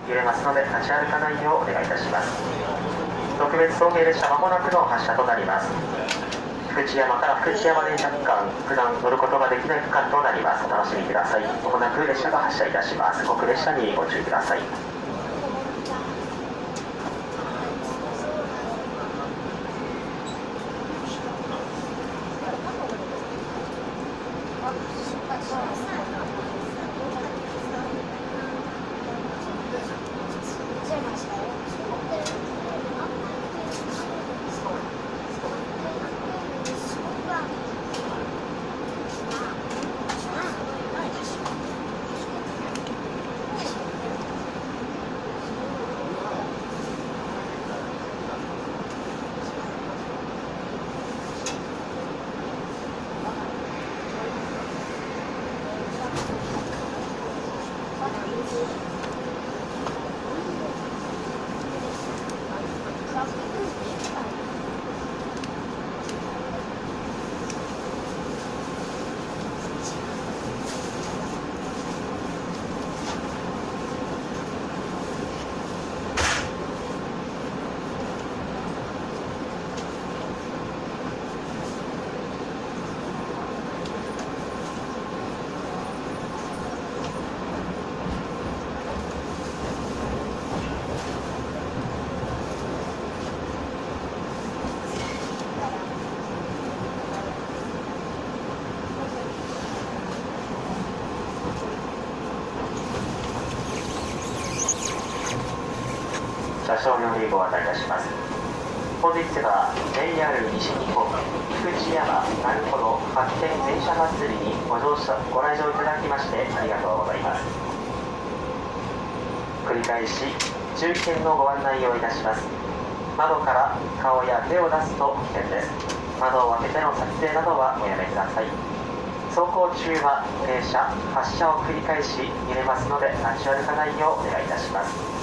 揺れますので立ち歩かないようお願いいたします。特別送迎列車まもなくの発車となります。福知山から福知山電車区間、普段乗ることができない区間となります。お楽しみください。まもなく列車が発車いたします。各列車にご注意ください。車掌よりご案内いたします。本日は JR 西日本福知山鳴子の発展電車祭りにご来場いただきましてありがとうございます。繰り返し注意点のご案内をいたします。窓から顔や手を出すと危険です。窓を開けての撮影などはおやめください。走行中は停車発車を繰り返し揺れますので立ち歩かないようお願いいたします。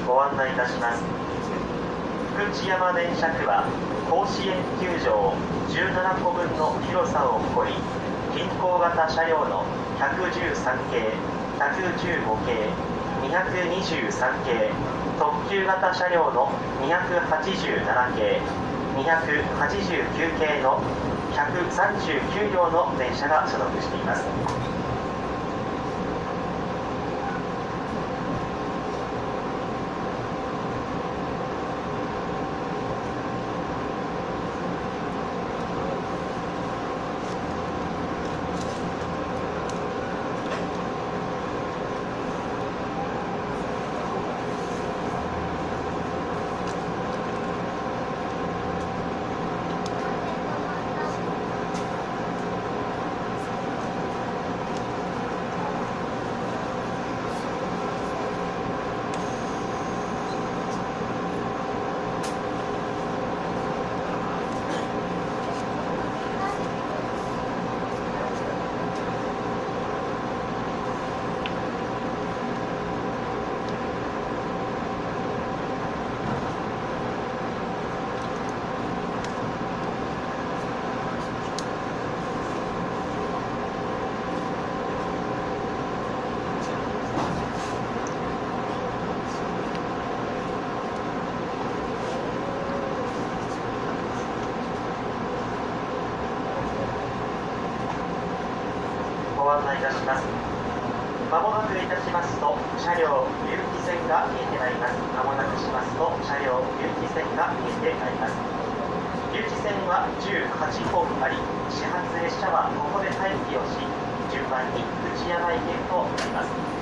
ご案内いたします。福知山電車区は甲子園球場17個分の広さを誇り、近郊型車両の113系、115系、223系、特急型車両の287系、289系の139両の電車が所属しています。ご案内いたします。まもなくいたしますと車両隆起線が見えてまいります。まもなくしますと車両隆起線が見えてまいります。隆起線は18本あり、始発列車はここで待機をし、順番に内山駅へとなります。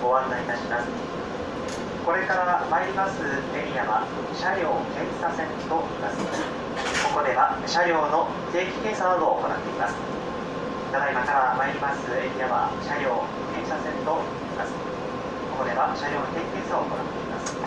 ご案内いたします。これから参りますエリアは車両検査線といいます。ここでは車両の定期検査などを行っています。ただいまから参りますエリアは車両検査車線となります。ここでは車両の点検を行っています。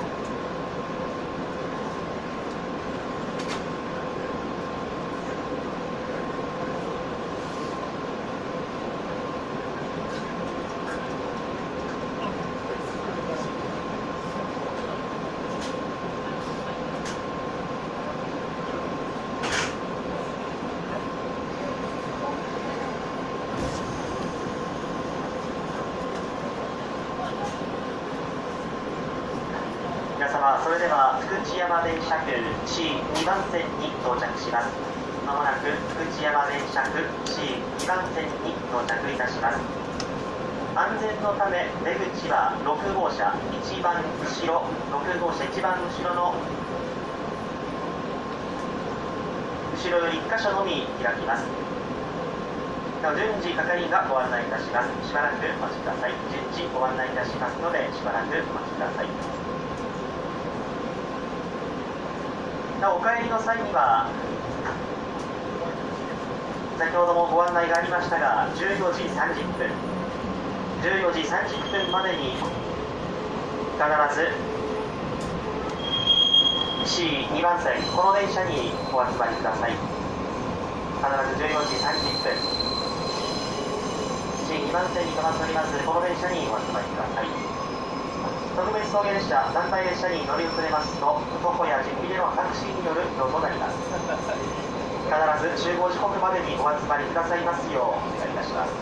皆様、それでは福知山電車区 C2 番線に到着します。まもなく福知山電車区 C2 番線に到着いたします。安全のため出口は6号車一番後ろ、6号車一番後ろの後ろより1箇所のみ開きます。順次係員がご案内いたします。しばらくお待ちください。順次ご案内いたしますのでしばらくお待ちください。お帰りの際には先ほどもご案内がありましたが14時30分までに必ず C2 番線この電車にお集まりください。必ず14時30分 C2 番線に止まっておりますこの電車にお集まりください。特別送迎列車、団体列車に乗り遅れますと、徒歩や実費でのタクシーによる移動となります。必ず集合時刻までにお集まりくださいますようお願いいたします。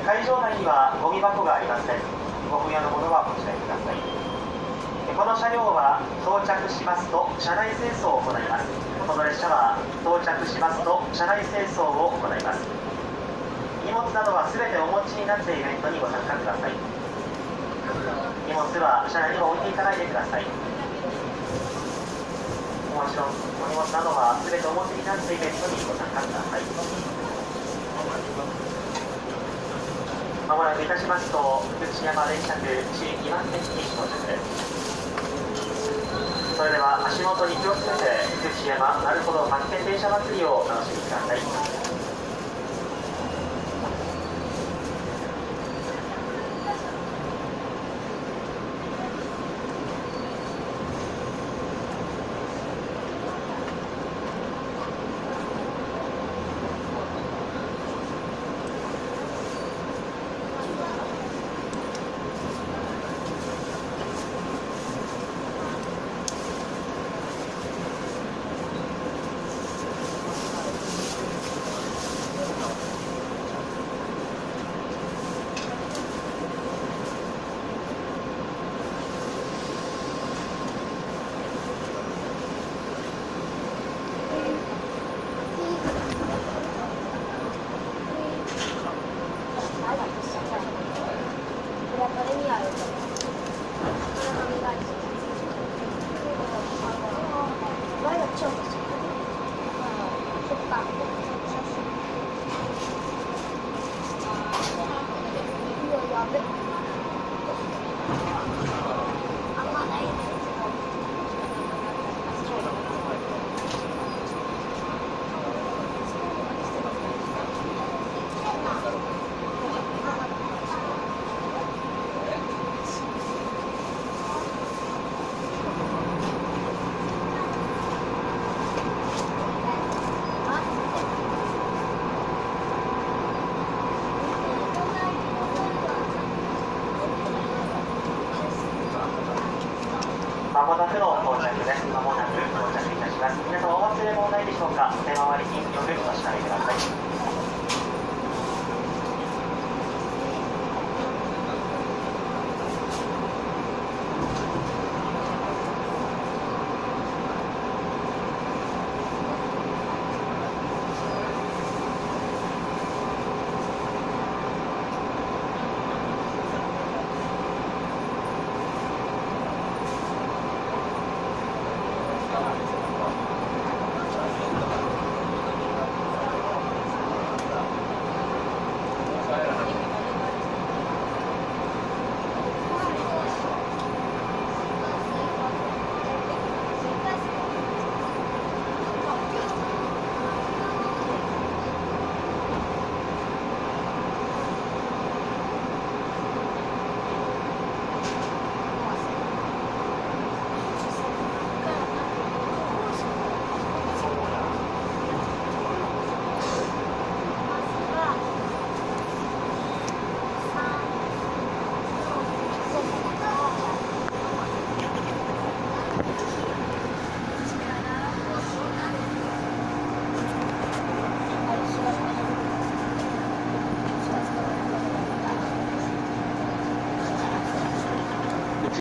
会場内にはゴミ箱がありません。ご不要のものはお持ち帰りください。この車両は到着しますと車内清掃を行います。この列車は到着しますと車内清掃を行います。荷物などは全てお持ちになってイベントにご参加ください。荷物は車内にも置いていかないでください。もちろんお荷物などは全てお持ちになってイベントにご参加ください。まもなくいたしますと福知山電車区 C2 番線に到着です。それでは足元に気をつけて福知山なるほど発見電車祭りをお楽しみください。まもなくの到着です。まもなく到着いたします。皆様お忘れ物ないでしょうか。お手回りによくお控えください。